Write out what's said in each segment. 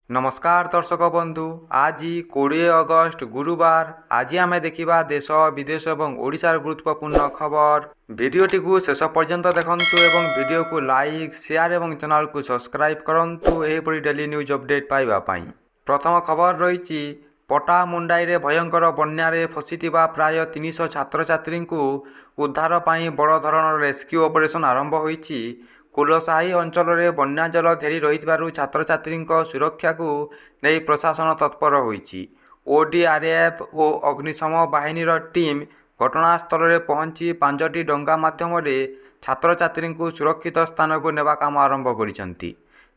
नमस्कार दर्शक बंधु आज 20 अगस्ट गुरुवार आज आम देखा देश विदेश और ओडिशार गुरुत्वपूर्ण खबर। भिडियोटी को शेष पर्यंत देखंतु एवं वीडियो को लाइक शेयर और चैनल को सब्सक्राइब करंतु एहिपरि डेली न्यूज अपडेट पाइबा पाई। प्रथम खबर रही पटामुंडाई भयंकर बन्यारे फसिथिबा प्राय 300 छात्र छात्री को उद्धार पाई बड़ धरण रेस्क्यू ऑपरेशन आरंभ होईछि। कुलसाही अंचल में बन्या जल घेरी रही छात्र छात्री सुरक्षा को नहीं प्रशासन तत्पर होईछि। ओडीआरएफ और अग्निशम बाहिनीर टीम घटनास्थल में पहुंची 5टी डंगा माध्यम छात्र छात्री को सुरक्षित स्थान को नेबा काम आरंभ करिसेंति।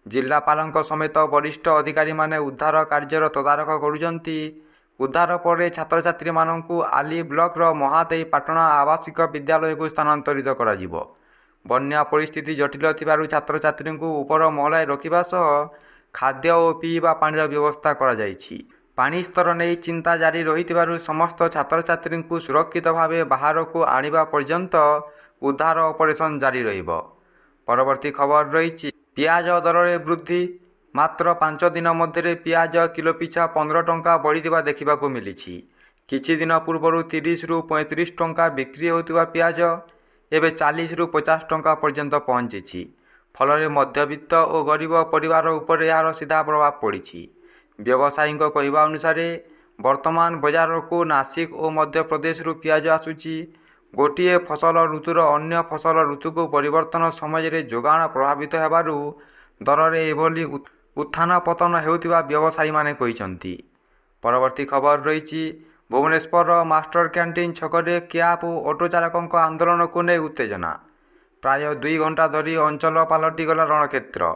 जिलापाल समेत वरिष्ठ अधिकारी माने उद्धार कार्यर तदारख करुचंती। उद्धार पर छात्र छात्री मानू आली ब्लॉक महादेई पाटना आवासिक विद्यालय को स्थानांतरित करा जिवो। बन्या परिस्थिति जटिल थिबारु छात्र छात्री को ऊपर महलाय रखिबा सह खाद्य और पीवा पानीर व्यवस्था करा जायछि। पानी स्तर नहीं चिंता जारी रही समस्त छात्र छात्री को सुरक्षित भाव बाहर को आनिबा पर्यंत उद्धार ऑपरेशन जारी रहिबो। परवर्ती खबर रही पियाज दर में वृद्धि। मात्र 5 दिन मध्य पियाज किलो पिछा 15 टंका बढ़ी देखा मिली। किछि दिन पूर्व 30 रु 35 टंका बिक्री होता पियाज एवं 40 रु 50 टंका पर्यंत पहुंची। फल मध्यवित्त और गरीब परिवार उपर यार सीधा प्रभाव पड़ी। व्यवसायी कहवा अनुसार वर्तमान बाजार को नासिक और मध्य प्रदेश पियाज आसूची। गोटे फसल ऋतुर अन्य फसल ऋतु को परिवर्तन समय जोगाण प्रभावित होबारु दर में एभली उत्थान पतन हेउथिबा व्यवसायी माने कहिसंती। परवर्ती खबर रही भुवनेश्वर मास्टर कैंटीन छकरे क्याब और ऑटो चालक आंदोलन को नहीं उत्तेजना। प्राय 2 घंटा धरी अंचल पलटिगला रणक्षेत्र।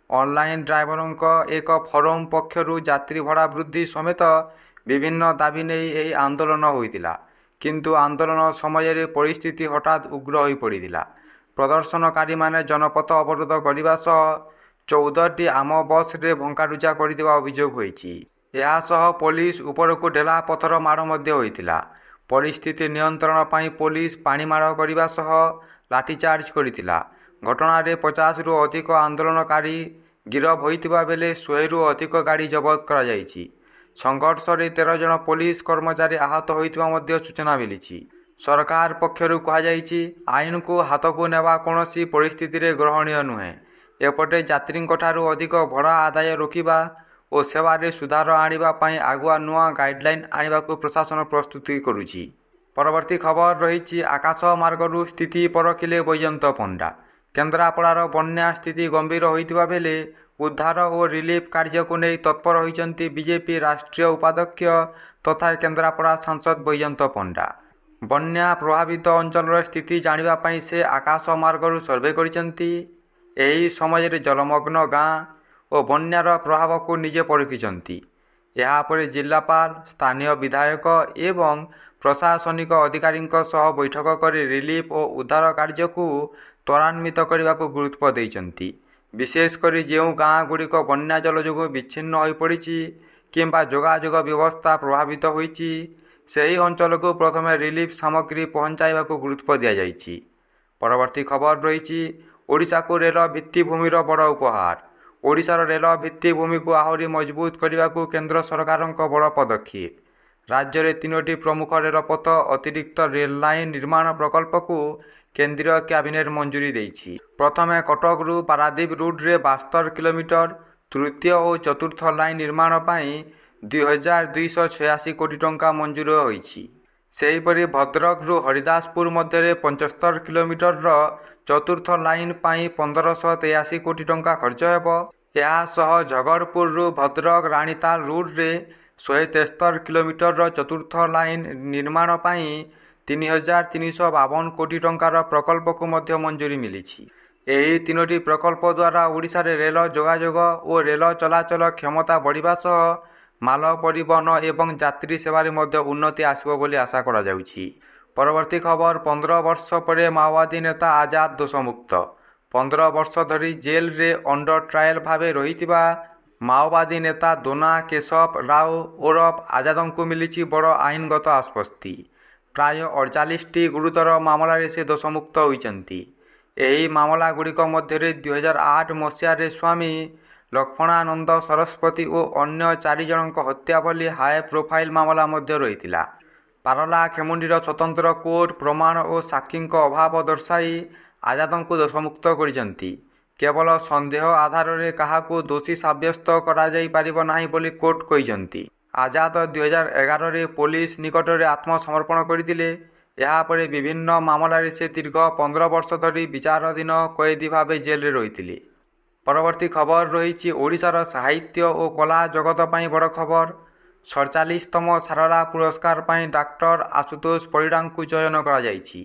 ऑनलाइन ड्राइवर एक फोरम पक्षरु यात्री भड़ा वृद्धि समेत विभिन्न दाबी नहीं यही आंदोलन होइतिला। किंतु आंदोलन समय परिस्थिति हठात उग्र हो पड़ा। प्रदर्शनकारी माने जनपथ अवरोध करने सह 14टी आम बस रे भंगारुजा करथिबा अभियोग होईछि। एहासह पुलिस उपर को ढेला पथर माड़ मध्य होइतिला। परिस्थिति नियंत्रण पाई पुलिस पानी माड़ करने सह लाठीचार्ज करथिला। घटना 50 रु अधिक आंदोलनकारी गिरफ होइतिबा बेले 100 रु अधिक गाड़ी जबत करा जायछि। संघर्ष में 13 जन पुलिस कर्मचारी आहत होइतिबा सूचना मिली। सरकार पक्षरु कहुଯାଇଛି आईन को हाथ को नेवा कौनसी परिस्थिति रे ग्रहणीय नुहे। एपटे यात्री ठारू अधिक भड़ा आदाय रोकिबा और सेवारे सुधार आनिबा पई आगुआ नुआ गाइडलाइन आनिबा को प्रशासन प्रस्तुति करुछि। परवर्ती खबर रही आकाश मार्गरू स्थिति परखिले वैजयंत पंडा। केन्द्रापड़ार बन्या स्थिति गंभीर होइतिबा बेले उद्धार और रिलीफ कार्य को नहीं तत्पर होइचंती बीजेपी राष्ट्रीय उपाध्यक्ष तथा केन्द्रापड़ा सांसद वैजयंत पंडा। बन्या प्रभावित अंचल स्थिति जानिबा पई से आकाश मार्गरू सर्वे करिचंती। एही समय जलमग्न गाँ और बन्यार प्रभाव को निजे परखिचंती। यापर जिलापाल स्थानीय विधायक एवं प्रशासनिक अधिकारी सह बैठक कर रिलीफ और उद्धार कार्य को त्वरान्वित करने को गुरुत्व देइचंती। विशेषकर जो गाँ गुड़िक बन्या जल जो विच्छिन्न हो पड़ी किंबा जोगाजोग व्यवस्था प्रभावित होईची सही अंचल को प्रथम रिलीफ सामग्री पहुंचाइबा को गुरुत्व दिया जाइछि। परवर्ती खबर रही ओडिशा को रेल भित्तिभूमिर बड़ उपहार। ओडिशार रेल भित्तिभूमि को आहरी मजबूत करने को केंद्र सरकार बड़ पदक्षेप। राज्य में 3टी प्रमुख रेलपथ अतिरिक्त रेल लाइन निर्माण प्रकल्प को केंद्रीय कैबिनेट मंजूरी देइछि। प्रथमे कटकरू पारादीप रूट रे 72 किलोमीटर, तृतीय और चतुर्थ लाइन निर्माण पाई 2286 कोटी टंका मंजूर होईछि। सेहीपरि भद्रक रु हरिदासपुर मध्य 75 किलोमीटर चतुर्थ लाइन पाई 1583 कोटी टंका खर्च हेबो। एहासह झगड़पुर रु भद्रक रानीताल रूट रे 173 किलोमीटर चतुर्थ लाइन निर्माण पाई 3352 कोटी टंकार प्रकल्प को मध्य मंजूरी मिली। एही 3टी प्रकल्प द्वारा ओडिशा रे रेल जोगाजोग और रेल चलाचल क्षमता बढ़िबा सह माल परिवहन एवं यात्री सेवारे मध्य उन्नति आसिबो बोली आशा करा जाउछि। परवर्ती खबर 15 वर्ष पर माओवादी नेता आजाद दोषमुक्त। 15 वर्ष धरी जेल रे अंडर ट्रायल भावे रहितिबा माओवादी नेता दोना केशव राव ओरफ आजाद को मिली बड़ आईनगत आश्वस्ति। प्राय 48टी गुरुतर मामलें से दोषमुक्त होइचंती। एही मामला गुड़िक मध्य 2008 मसीह स्वामी ଲକ୍ଷ୍ମଣାନନ୍ଦ ସରସ୍ୱତୀ ଓ ଅନ୍ୟ 4 ଜଣଙ୍କ ହତ୍ୟା ବୋଲି ହାଇ ପ୍ରୋଫାଇଲ୍ ମାମଲା ମଧ୍ୟ ରହିଥିଲା। ପାରଳାଖେମୁଣ୍ଡିର ସ୍ୱତନ୍ତ୍ର କୋର୍ଟ ପ୍ରମାଣ ଓ ସାକ୍ଷୀଙ୍କ ଅଭାବ ଦର୍ଶାଇ ଆଜାଦଙ୍କୁ ଦୋଷମୁକ୍ତ କରିଛନ୍ତି। କେବଳ ସନ୍ଦେହ ଆଧାରରେ କାହାକୁ ଦୋଷୀ ସାବ୍ୟସ୍ତ କରାଯାଇପାରିବ ନାହିଁ ବୋଲି କୋର୍ଟ କହିଛନ୍ତି। ଆଜାଦ 2011ରେ ପୋଲିସ ନିକଟରେ ଆତ୍ମସମର୍ପଣ କରିଥିଲେ। ଏହାପରେ ବିଭିନ୍ନ ମାମଲାରେ ସେ ଦୀର୍ଘ 15 ବର୍ଷ ଧରି ବିଚାରାଧୀନ କଏଦୀ ଭାବେ ଜେଲରେ ରହିଥିଲେ। ପରବର୍ତ୍ତୀ ଖବର ରହିଛି ଓଡ଼ିଶାର ସାହିତ୍ୟ ଓ କଳା ଜଗତ ପାଇଁ ବଡ଼ ଖବର। 47ତମ ସାରଳା ପୁରସ୍କାର ପାଇଁ ଡାକ୍ତର ଆଶୁତୋଷ ପରିଡ଼ାଙ୍କୁ ଚୟନ କରାଯାଇଛି।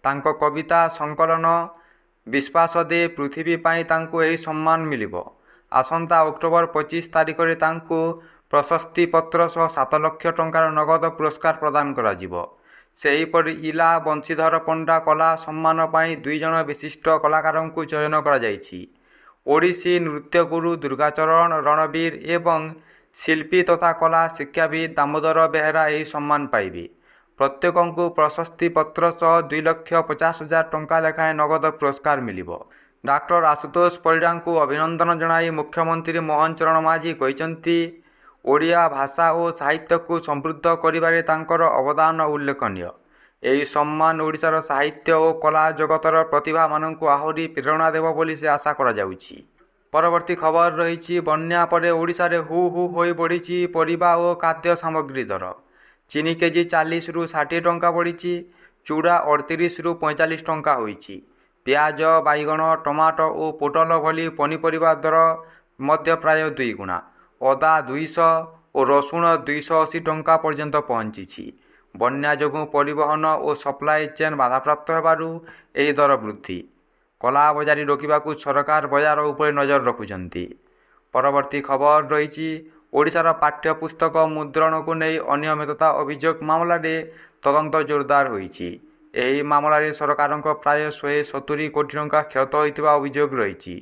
ତାଙ୍କ କବିତା ସଂକଳନ ବିଶ୍ୱାସ ଦେ ପୃଥିବୀ ପାଇଁ ତାଙ୍କୁ ଏହି ସମ୍ମାନ ମିଳିବ। ଆସନ୍ତା ଅକ୍ଟୋବର 25 ତାରିଖରେ ତାଙ୍କୁ ପ୍ରଶସ୍ତିପତ୍ର ସହ 7 ଲକ୍ଷ ଟଙ୍କାର ନଗଦ ପୁରସ୍କାର ପ୍ରଦାନ କରାଯିବ। ସେହିପରି ଇଲା ବଂଶୀଧର ପଣ୍ଡା କଳା ସମ୍ମାନ ପାଇଁ 2 ଜଣ ବିଶିଷ୍ଟ କଳାକାରଙ୍କୁ ଚୟନ କରାଯାଇଛି। ଓଡ଼ିଶୀ ନୃତ୍ୟଗୁରୁ ଦୁର୍ଗାଚରଣ ରଣବୀର ଏବଂ ଶିଳ୍ପୀ ତଥା କଳା ଶିକ୍ଷାବିତ୍ ଦାମୋଦର ବେହେରା ଏହି ସମ୍ମାନ ପାଇବେ। ପ୍ରତ୍ୟେକଙ୍କୁ ପ୍ରଶସ୍ତିପତ୍ର ସହ 2,50,000 ଟଙ୍କା ଲେଖାଏଁ ନଗଦ ପୁରସ୍କାର ମିଳିବ। ଡାକ୍ତର ଆଶୁତୋଷ ପରିଡ଼ାଙ୍କୁ ଅଭିନନ୍ଦନ ଜଣାଇ ମୁଖ୍ୟମନ୍ତ୍ରୀ ମୋହନ ଚରଣ ମାଝୀ କହିଛନ୍ତି, ଓଡ଼ିଆ ଭାଷା ଓ ସାହିତ୍ୟକୁ ସମୃଦ୍ଧ କରିବାରେ ତାଙ୍କର ଅବଦାନ ଉଲ୍ଲେଖନୀୟ। ଏହି ସମ୍ମାନ ଓଡ଼ିଶାର ସାହିତ୍ୟ ଓ କଳା ଜଗତର ପ୍ରତିଭାମାନଙ୍କୁ ଆହୁରି ପ୍ରେରଣା ଦେବ ବୋଲି ସେ ଆଶା କରାଯାଉଛି। ପରବର୍ତ୍ତୀ ଖବର ରହିଛି ବନ୍ୟା ପରେ ଓଡ଼ିଶାରେ ହୁ ହୁ ହୋଇ ବଢ଼ିଛି ପରିବା ଓ ଖାଦ୍ୟ ସାମଗ୍ରୀ ଦର। ଚିନି କେଜି 40ରୁ 60 ଟଙ୍କା ବଢ଼ିଛି। ଚୁଡ଼ା 38ରୁ 45 ଟଙ୍କା ହୋଇଛି। ପିଆଜ, ବାଇଗଣ, ଟମାଟୋ ଓ ପୋଟଳ ଭଳି ପନିପରିବା ଦର ମଧ୍ୟ ପ୍ରାୟ 2 ଗୁଣା। ଅଦା 200 ଓ ରସୁଣ 280 ଟଙ୍କା ପର୍ଯ୍ୟନ୍ତ ପହଞ୍ଚିଛି। ବନ୍ୟା ଯୋଗୁଁ ପରିବହନ ଓ ସପ୍ଲାଇ ଚେନ୍ ବାଧାପ୍ରାପ୍ତ ହେବାରୁ ଏହି ଦର ବୃଦ୍ଧି। କଳାବଜାରୀ ରୋକିବାକୁ ସରକାର ବଜାର ଉପରେ ନଜର ରଖୁଛନ୍ତି। ପରବର୍ତ୍ତୀ ଖବର ରହିଛି ଓଡ଼ିଶାର ପାଠ୍ୟପୁସ୍ତକ ମୁଦ୍ରଣକୁ ନେଇ ଅନିୟମିତତା ଅଭିଯୋଗ ମାମଲାରେ ତଦନ୍ତ ଜୋରଦାର ହୋଇଛି। ଏହି ମାମଲାରେ ସରକାରଙ୍କ ପ୍ରାୟ 170 କୋଟି ଟଙ୍କା କ୍ଷତ ହୋଇଥିବା ଅଭିଯୋଗ ରହିଛି।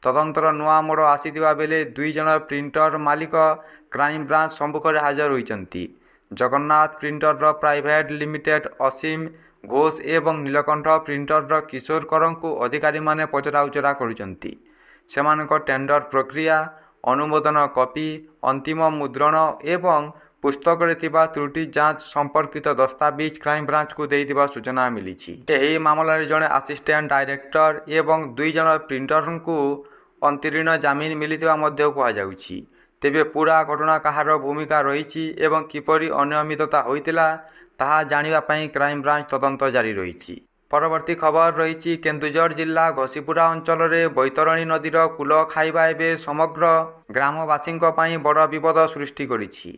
ତଦନ୍ତର ନୂଆ ମୋଡ଼ ଆସିଥିବା ବେଳେ 2 ଜଣ ପ୍ରିଣ୍ଟର ମାଲିକ କ୍ରାଇମବ୍ରାଞ୍ଚ ସମ୍ମୁଖରେ ହାଜର ହୋଇଛନ୍ତି। ଜଗନ୍ନାଥ ପ୍ରିଣ୍ଟରର ପ୍ରାଇଭେଟ ଲିମିଟେଡ୍ ଅସୀମ ଘୋଷ ଏବଂ ନୀଳକଣ୍ଠ ପ୍ରିଣ୍ଟରର କିଶୋର କରଙ୍କୁ ଅଧିକାରୀମାନେ ପଚରାଉଚରା କରୁଛନ୍ତି। ସେମାନଙ୍କ ଟେଣ୍ଡର ପ୍ରକ୍ରିୟା, ଅନୁମୋଦନ କପି, ଅନ୍ତିମ ମୁଦ୍ରଣ ଏବଂ ପୁସ୍ତକରେ ଥିବା ତ୍ରୁଟି ଯାଞ୍ଚ ସମ୍ପର୍କିତ ଦସ୍ତାବିଜ କ୍ରାଇମବ୍ରାଞ୍ଚକୁ ଦେଇଥିବା ସୂଚନା ମିଳିଛି। ଏହି ମାମଲାରେ ଜଣେ ଆସିଷ୍ଟାଣ୍ଟ ଡାଇରେକ୍ଟର ଏବଂ 2 ଜଣ ପ୍ରିଣ୍ଟରଙ୍କୁ ଅନ୍ତରୀଣ ଜାମିନ ମିଳିଥିବା ମଧ୍ୟ କୁହାଯାଉଛି। ତେବେ ପୂରା ଘଟଣା କାହାର ଭୂମିକା ରହିଛି ଏବଂ କିପରି ଅନିୟମିତତା ହୋଇଥିଲା ତାହା ଜାଣିବା ପାଇଁ କ୍ରାଇମବ୍ରାଞ୍ଚ ତଦନ୍ତ ଜାରି ରହିଛି। ପରବର୍ତ୍ତୀ ଖବର ରହିଛି କେନ୍ଦୁଝର ଜିଲ୍ଲା ଘସିପୁରା ଅଞ୍ଚଳରେ ବୈତରଣୀ ନଦୀର କୂଳ ଖାଇବା ଏବେ ସମଗ୍ର ଗ୍ରାମବାସୀଙ୍କ ପାଇଁ ବଡ଼ ବିପଦ ସୃଷ୍ଟି କରିଛି।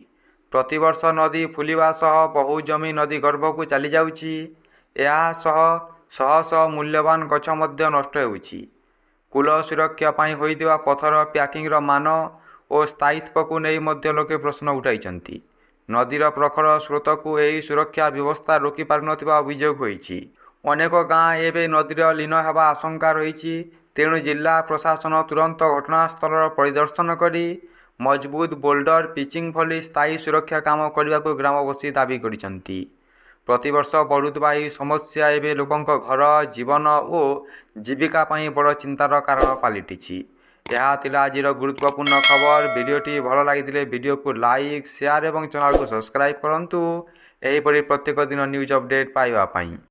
ପ୍ରତିବର୍ଷ ନଦୀ ଫୁଲିବା ସହ ବହୁ ଜମି ନଦୀ ଗର୍ଭକୁ ଚାଲିଯାଉଛି। ଏହା ସହ ଶହ ଶହ ମୂଲ୍ୟବାନ ଗଛ ମଧ୍ୟ ନଷ୍ଟ ହେଉଛି। କୂଳ ସୁରକ୍ଷା ପାଇଁ ହୋଇଥିବା ପଥର ପ୍ୟାକିଂର ମାନ ଓ ସ୍ଥାୟିତ୍ୱକୁ ନେଇ ମଧ୍ୟ ଲୋକେ ପ୍ରଶ୍ନ ଉଠାଇଛନ୍ତି। ନଦୀର ପ୍ରଖର ସ୍ରୋତକୁ ଏହି ସୁରକ୍ଷା ବ୍ୟବସ୍ଥା ରୋକି ପାରୁନଥିବା ଅଭିଯୋଗ ହୋଇଛି। ଅନେକ ଗାଁ ଏବେ ନଦୀର ଲୀନ ହେବା ଆଶଙ୍କା ରହିଛି। ତେଣୁ ଜିଲ୍ଲା ପ୍ରଶାସନ ତୁରନ୍ତ ଘଟଣାସ୍ଥଳର ପରିଦର୍ଶନ କରି ମଜବୁତ ବୋଲ୍ଡର ପିଚିଂ ଭଳି ସ୍ଥାୟୀ ସୁରକ୍ଷା କାମ କରିବାକୁ ଗ୍ରାମବାସୀ ଦାବି କରିଛନ୍ତି। ପ୍ରତିବର୍ଷ ବଢ଼ୁଥିବା ଏହି ସମସ୍ୟା ଏବେ ଲୋକଙ୍କ ଘର, ଜୀବନ ଓ ଜୀବିକା ପାଇଁ ବଡ଼ ଚିନ୍ତାର କାରଣ ପାଲଟିଛି। ଏହା ଥିଲା ଆଜିର ଗୁରୁତ୍ୱପୂର୍ଣ୍ଣ ଖବର। ଭିଡ଼ିଓଟି ଭଲ ଲାଗିଥିଲେ ଭିଡ଼ିଓକୁ ଲାଇକ୍, ସେୟାର ଏବଂ ଚ୍ୟାନେଲକୁ ସବସ୍କ୍ରାଇବ୍ କରନ୍ତୁ ଏହିପରି ପ୍ରତ୍ୟେକ ଦିନ ନ୍ୟୁଜ୍ ଅପଡେଟ୍ ପାଇବା ପାଇଁ।